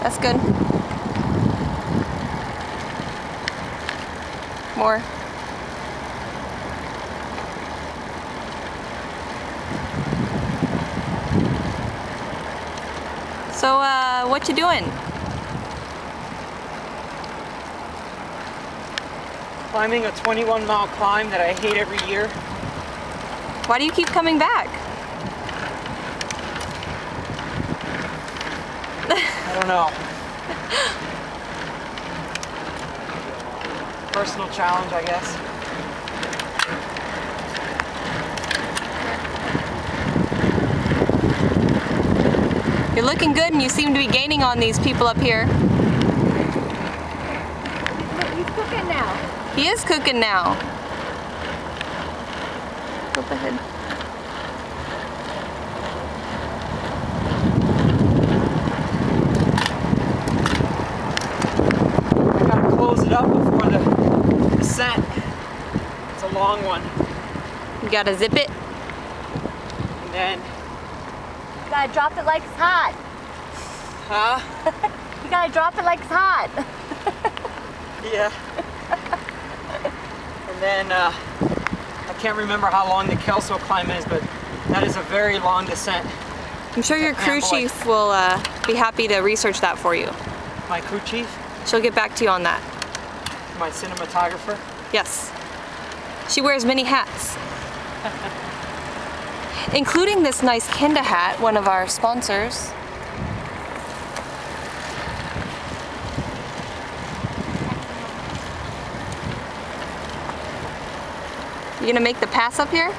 That's good. More. So, what you doing? Climbing a 21-mile climb that I hate every year. Why do you keep coming back? I don't know. Personal challenge, I guess. You're looking good and you seem to be gaining on these people up here. He's cooking now. He is cooking now. Go ahead. I gotta close it up before the descent. It's a long one. You gotta zip it. And then, You gotta drop it like it's hot. huh? You gotta drop it like it's hot. Yeah. And then, I can't remember how long the Kelso climb is, but that is a very long descent. I'm sure your crew chief will be happy to research that for you. My crew chief, She'll get back to you on that. my cinematographer. Yes. She wears many hats. Including this nice Kenda hat, one of our sponsors. You gonna make the pass up here?